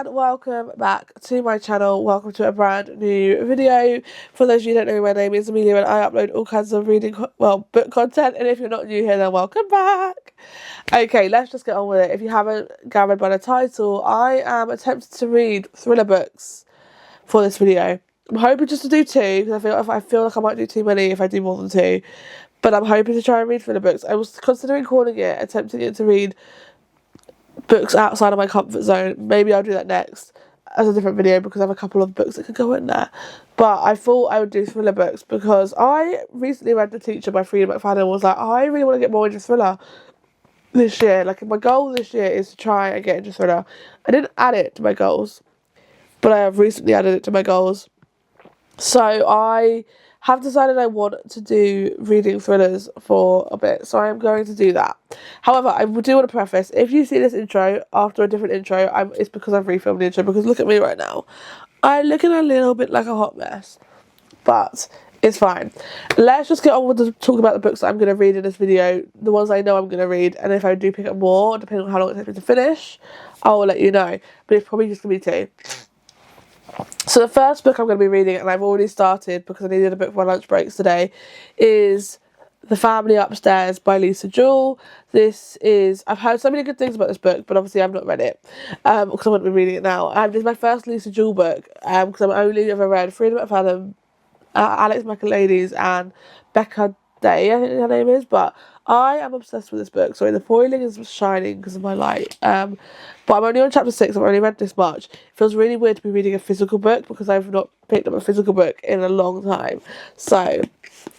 and welcome back to my channel. Welcome to a brand new video. For those of you who don't know, my name is Amelia and I upload all kinds of book content, and if you're not new here, then welcome back. Okay, let's just get on with it. If you haven't gathered by the title, I am attempting to read thriller books for this video. I'm hoping just to do two, because I feel like I might do too many if I do more than two, but I'm hoping to try and read thriller books. I was considering calling it, attempting it to read books outside of my comfort zone. Maybe I'll do that next as a different video because I have a couple of books that could go in there. But I thought I would do thriller books because I recently read The Teacher by Freida McFadden and was like, I really want to get more into thriller this year. Like, my goal this year is to try and get into thriller. I didn't add it to my goals, but I have recently added it to my goals. So I have decided I want to do reading thrillers for a bit, so I am going to do that. However, I do want to preface, if you see this intro after a different intro, it's because I've refilmed the intro, because look at me right now. I'm looking a little bit like a hot mess, but it's fine. Let's just get on with the talk about the books that I'm going to read in this video, the ones I know I'm going to read, and if I do pick up more, depending on how long it takes me to finish, I will let you know, but it's probably just going to be two. So the first book I'm going to be reading, and I've already started because I needed a book for my lunch breaks today, is The Family Upstairs by Lisa Jewell. I've heard so many good things about this book, but obviously I've not read it because I wouldn't be reading it now. This is my first Lisa Jewell book because I've only ever read Freida McFadden, Alex Michaelides and Becca Day, I think her name is, but I am obsessed with this book. Sorry, the foiling is shining because of my light. But I'm only on chapter 6, I've only read this much. It feels really weird to be reading a physical book because I've not picked up a physical book in a long time. So,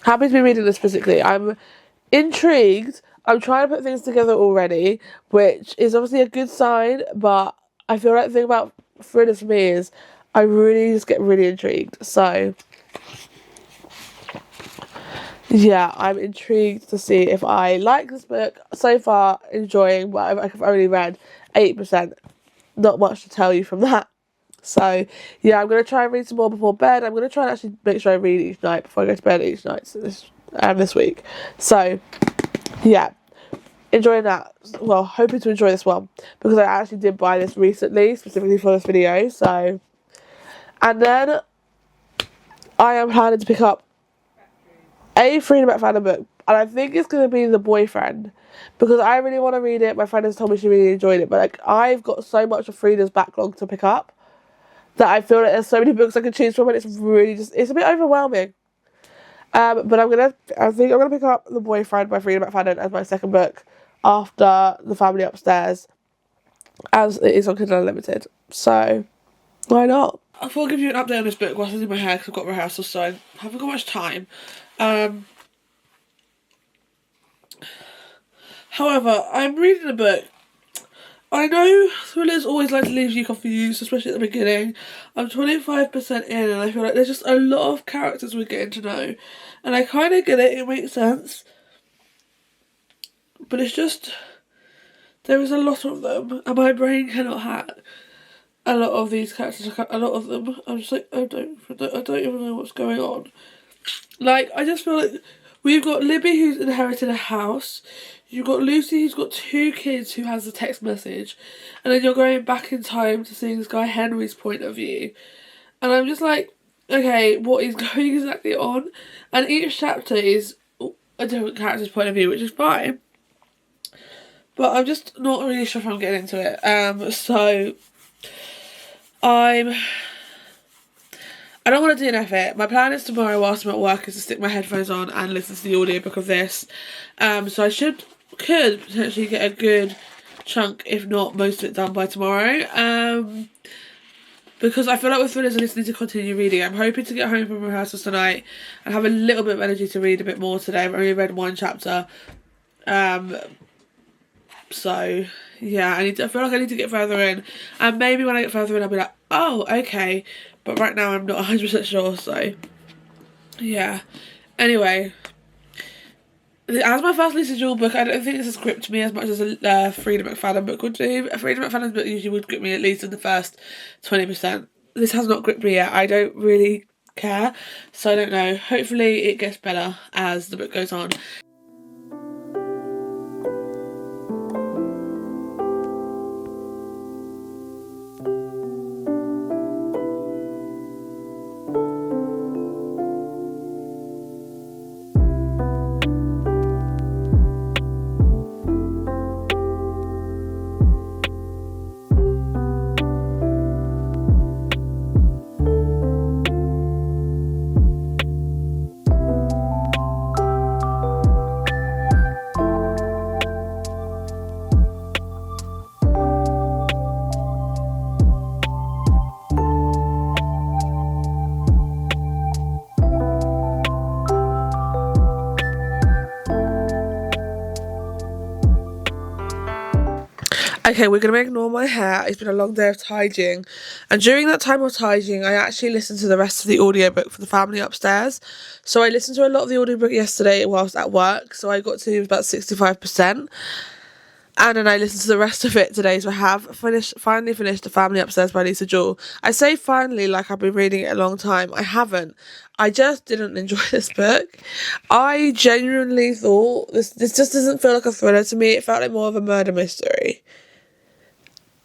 happy to be reading this physically. I'm intrigued. I'm trying to put things together already, which is obviously a good sign, but I feel like the thing about thrillers for me is I really just get really intrigued. So, yeah, I'm intrigued to see if I like this book. So far, enjoying, but I've only read 8%. Not much to tell you from that. So, yeah, I'm going to try and read some more before bed. I'm going to try and actually make sure I read each night before I go to bed each night this week. So, yeah, enjoying that. Well, hoping to enjoy this one because I actually did buy this recently, specifically for this video. So, and then I am planning to pick up a Freida McFadden book, and I think it's going to be The Boyfriend, because I really want to read it. My friend has told me she really enjoyed it, but like, I've got so much of Freida's backlog to pick up that I feel like there's so many books I can choose from, and it's really it's a bit overwhelming. But I think I'm gonna pick up The Boyfriend by Freida McFadden as my second book after The Family Upstairs, as it is on Kindle Unlimited. So why not? I thought I'd give you an update on this book whilst I do my hair because I've got rehearsals, so I haven't got much time. However, I'm reading a book. I know thrillers always like to leave you confused, especially at the beginning. I'm 25% in and I feel like there's just a lot of characters we're getting to know. And I kind of get it, it makes sense. But it's just, there is a lot of them and my brain cannot hack a lot of these characters, a lot of them. I'm just like, I don't even know what's going on. Like, I just feel like we've got Libby who's inherited a house. You've got Lucy who's got 2 kids who has a text message. And then you're going back in time to seeing this guy Henry's point of view. And I'm just like, okay, what is going exactly on? And each chapter is a different character's point of view, which is fine. But I'm just not really sure if I'm getting into it. So I don't want to DNF it. My plan is tomorrow whilst I'm at work is to stick my headphones on and listen to the audiobook of this. So I could potentially get a good chunk, if not most of it, done by tomorrow. Because I feel like with thrillers I just need to continue reading. I'm hoping to get home from rehearsals tonight and have a little bit of energy to read a bit more today. I've only read 1 chapter. So yeah, I feel like I need to get further in. And maybe when I get further in I'll be like, oh, okay. But right now I'm not 100% sure, so yeah. Anyway, as my first Lisa Jewell book, I don't think this has gripped me as much as a Freida McFadden book would do. A Freida McFadden book usually would grip me at least in the first 20%. This has not gripped me yet. I don't really care, so I don't know. Hopefully it gets better as the book goes on. Okay, we're going to ignore my hair. It's been a long day of tidying. And during that time of tidying, I actually listened to the rest of the audiobook for the family upstairs. So I listened to a lot of the audiobook yesterday whilst at work. So I got to about 65%. And then I listened to the rest of it today. So I have finally finished The Family Upstairs by Lisa Jewell. I say finally like I've been reading it a long time. I haven't. I just didn't enjoy this book. I genuinely thought this just doesn't feel like a thriller to me. It felt like more of a murder mystery.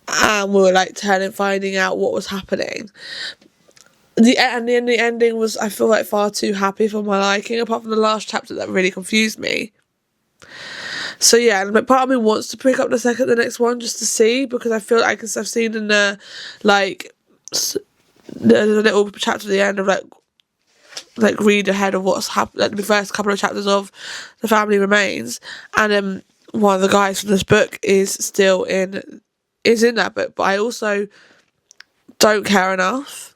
And we were like finding out what was happening. The ending was, I feel like, far too happy for my liking, apart from the last chapter that really confused me. So yeah, and part of me wants to pick up the next one just to see, because I feel like I've seen in the little chapter at the end of like read ahead of what's happened, like the first couple of chapters of The Family Remains, and one of the guys from this book is still in that book, but I also don't care enough.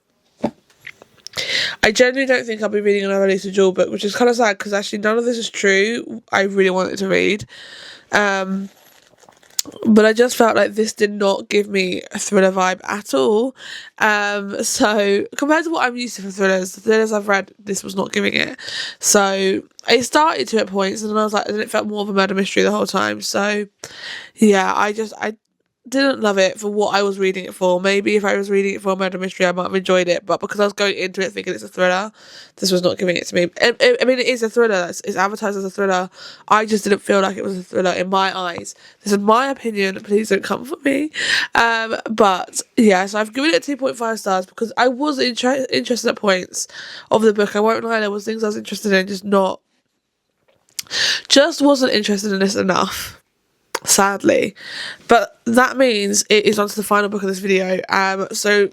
I genuinely don't think I'll be reading another Lisa Jewell book, which is kind of sad because actually none of this is true. I really wanted to read. But I just felt like this did not give me a thriller vibe at all. So compared to what I'm used to for thrillers, the thrillers I've read, this was not giving it. So it started to at points, and then I was like, and it felt more of a murder mystery the whole time. So yeah, I didn't love it for what I was reading it for. Maybe if I was reading it for a murder mystery, I might have enjoyed it, but because I was going into it thinking it's a thriller, this was not giving it to me. I mean, it is a thriller. It's advertised as a thriller. I just didn't feel like it was a thriller in my eyes. This is my opinion. Please don't come for me. But yeah, so I've given it 2.5 stars because I was interested at points of the book. I won't lie, there was things I was interested in, just wasn't interested in this enough. Sadly, but that means it is on to the final book of this video. So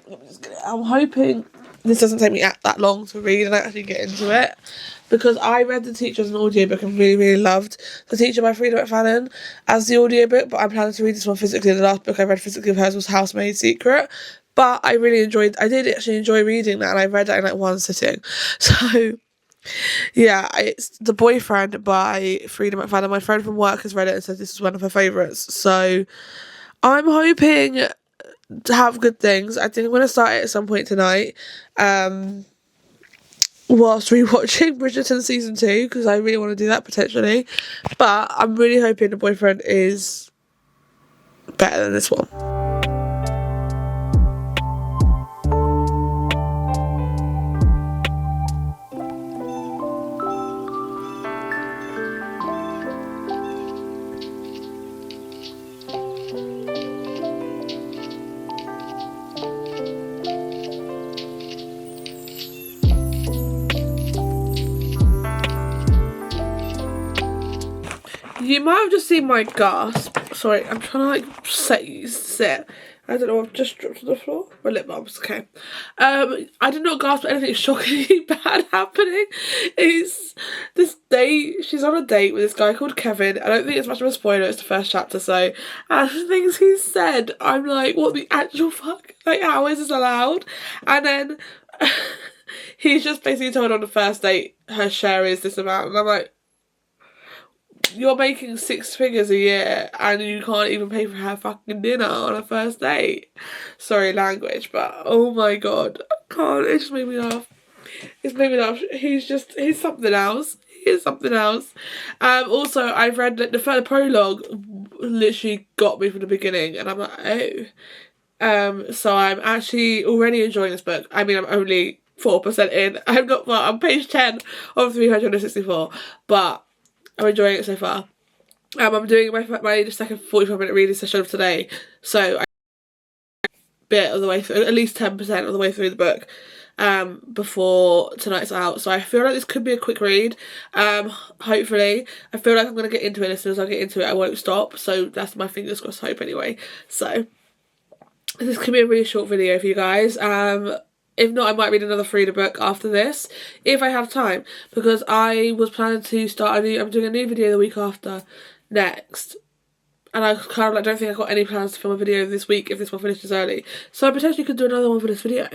I'm hoping this doesn't take me that long to read and actually get into it, because I read The Teacher as an audiobook and really loved The Teacher by Frida McFadden as the audiobook, but I'm planning to read this one physically. The last book I read physically of hers was Housemaid Secret, but I did actually enjoy reading that, and I read that in like one sitting. So yeah, it's The Boyfriend by Frida McFadden. My friend from work has read it and said this is one of her favourites. So I'm hoping to have good things. I think I'm going to start it at some point tonight. Whilst rewatching Bridgerton season 2, because I really want to do that potentially. But I'm really hoping The Boyfriend is better than this one. You might have just seen my gasp. Sorry, I'm trying to like sit. I don't know, I've just dropped to the floor. My lip balm's okay. I did not gasp at anything shockingly bad happening. It's this date. She's on a date with this guy called Kevin. I don't think it's much of a spoiler, it's the first chapter, so and the things he said, I'm like, what the actual fuck? Like, how is this allowed? And then he's just basically told on the first date her share is this amount, and I'm like, you're making 6 figures a year and you can't even pay for her fucking dinner on a first date. Sorry, language, but oh my god, I can't. It just made me laugh. It's made me laugh. He's something else. He is something else. Also, I've read that the prologue literally got me from the beginning, and I'm like, oh. So I'm actually already enjoying this book. I mean, I'm only 4% in. I'm page 10 of 364, but I'm enjoying it so far. I'm doing my second 45-minute reading session of today, so I'm a bit of the way through, at least 10% of the way through the book, before tonight's out. So I feel like this could be a quick read. Hopefully, I feel like I'm gonna get into it. As soon as I get into it, I won't stop. So that's my fingers crossed hope anyway. So this could be a really short video for you guys. If not, I might read another Frida book after this, if I have time, because I was planning to I'm doing a new video the week after next, and I kind of like don't think I've got any plans to film a video this week if this one finishes early, so I potentially could do another one for this video.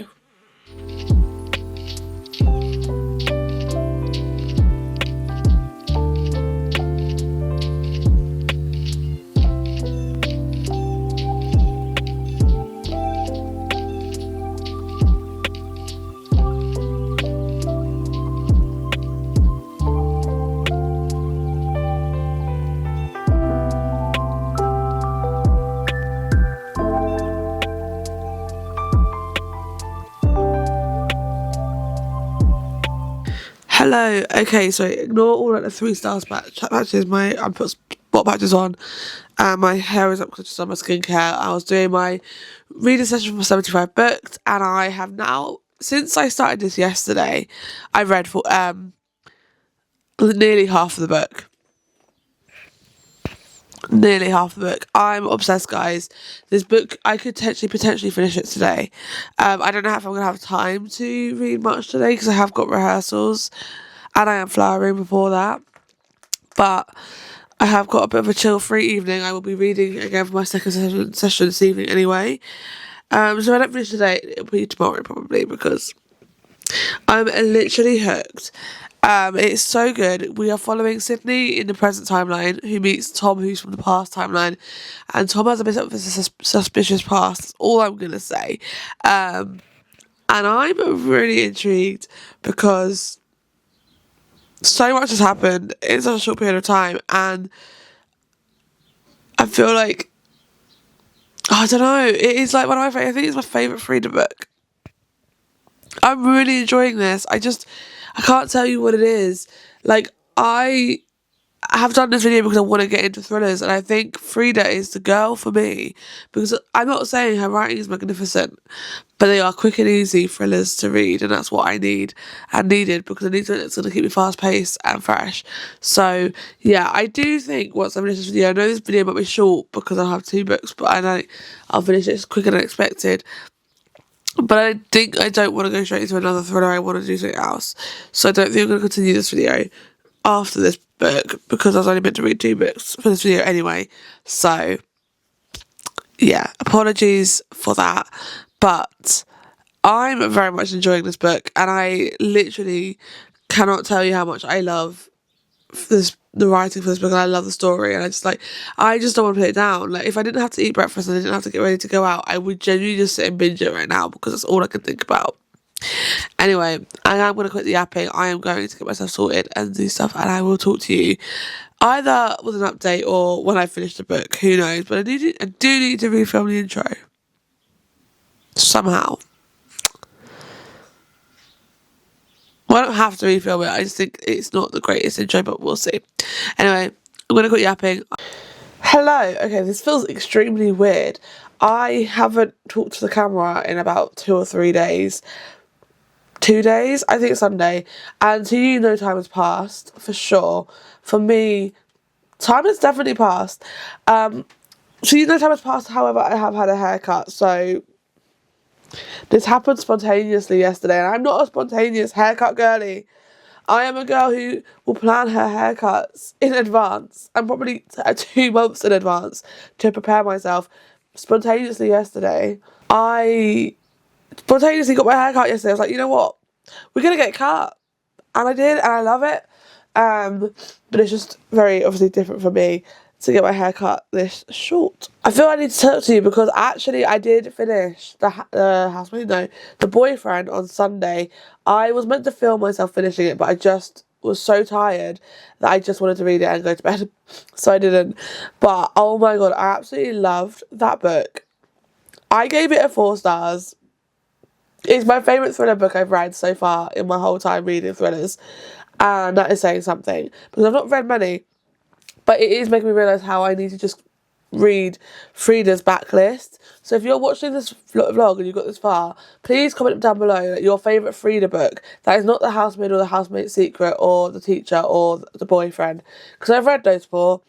Hello. Okay, so ignore all like the 3 stars patches. I put spot patches on, and my hair is up because I just done my skincare. I was doing my reading session for 75 books, and I have now, since I started this yesterday, I've read for nearly half of the book. Nearly half the book. I'm obsessed, guys. This book, I could potentially finish it today. I don't know if I'm gonna have time to read much today because I have got rehearsals, and I am flowering before that. But I have got a bit of a chill-free evening. I will be reading again for my second session this evening anyway. So if I don't finish today, it'll be tomorrow probably because I'm literally hooked. It's so good. We are following Sydney in the present timeline, who meets Tom, who's from the past timeline, and Tom has a bit of a suspicious past. That's all I'm gonna say. And I'm really intrigued because so much has happened in such a short period of time, and I feel like, I don't know, it is like one of my favourite, I think it's my favourite Frida book. I'm really enjoying this. I can't tell you what it is. Like, I have done this video because I want to get into thrillers, and I think Frida is the girl for me, because I'm not saying her writing is magnificent, but they are quick and easy thrillers to read, and that's what I need and needed, because I need something that's going to keep me fast paced and fresh. So yeah, I do think once I finish this video, I know this video might be short because I have 2 books, but I know I'll finish it quicker than expected. But I think I don't want to go straight into another thriller. I want to do something else. So I don't think I'm going to continue this video after this book, because I was only meant to read 2 books for this video anyway. So yeah, apologies for that. But I'm very much enjoying this book, and I literally cannot tell you how much I love the writing for this book, and I love the story, and I just don't want to put it down. Like, if I didn't have to eat breakfast and I didn't have to get ready to go out, I would genuinely just sit and binge it right now, because that's all I can think about. Anyway, I am going to quit the yapping. I am going to get myself sorted and do stuff, and I will talk to you either with an update or when I finish the book, who knows. But I do need to refilm the intro somehow. Well, I don't have to refilm it. I just think it's not the greatest intro, but we'll see. Anyway, I'm going to quit yapping. Hello. Okay, this feels extremely weird. I haven't talked to the camera in about 2 or 3 days. 2 days? I think Sunday. And to you, no time has passed, for sure. For me, time has definitely passed. So you know time has passed, however, I have had a haircut, so this happened spontaneously yesterday, and I'm not a spontaneous haircut girly. I am a girl who will plan her haircuts in advance, and probably 2 months in advance, to prepare myself. Spontaneously yesterday, I spontaneously got my haircut yesterday. I was like, you know what? We're going to get cut. And I did, and I love it. But it's just very obviously different for me to get my hair cut this short. I feel I need to talk to you because actually I did finish the boyfriend on Sunday. I was meant to film myself finishing it, but I just was so tired that I just wanted to read it and go to bed. So I didn't. But oh my god, I absolutely loved that book. I gave it a 4 stars. It's my favourite thriller book I've read so far in my whole time reading thrillers. And that is saying something, because I've not read many. But it is making me realise how I need to just read Frida's backlist. So if you're watching this vlog and you've got this far, please comment down below your favourite Frida book. That is not The Housemaid or The Housemaid's Secret or The Teacher or The Boyfriend. Because I've read those 4.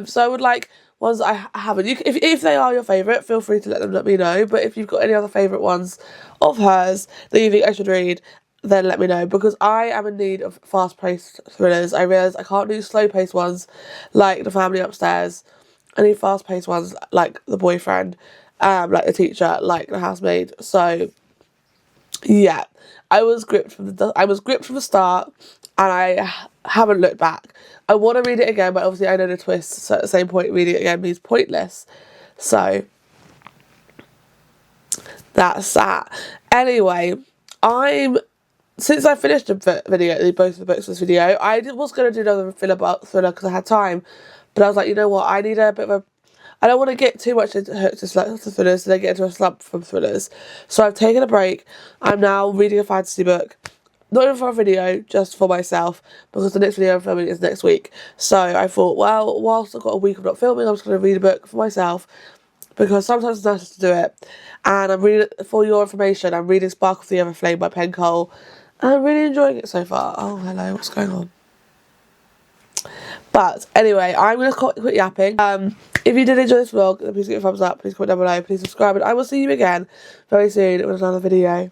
So I would like ones that I haven't. If they are your favourite, feel free to let me know. But if you've got any other favourite ones of hers that you think I should read, then let me know, because I am in need of fast-paced thrillers. I realise I can't do slow-paced ones like The Family Upstairs. I need fast-paced ones like The Boyfriend, like The Teacher, like The Housemaid. So yeah, I was gripped from the start, and I haven't looked back. I want to read it again, but obviously I know the twist, so at the same point reading it again means pointless. So that's that. Anyway, since I finished the video, both of the books for this video, I was going to do another thriller because I had time. But I was like, you know what, I need a bit of a... I don't want to get too much into thrillers, so they get into a slump from thrillers. So I've taken a break. I'm now reading a fantasy book. not even for a video, just for myself, because the next video I'm filming is next week. So I thought, well, whilst I've got a week of not filming, I'm just going to read a book for myself, because sometimes it's nice to do it. And I'm reading, for your information, I'm reading Spark of the Ever Flame by Cole, and I'm really enjoying it so far. Oh, hello, what's going on? But anyway, I'm going to quit yapping. If you did enjoy this vlog, then please give it a thumbs up, please comment down below, please subscribe, and I will see you again very soon with another video.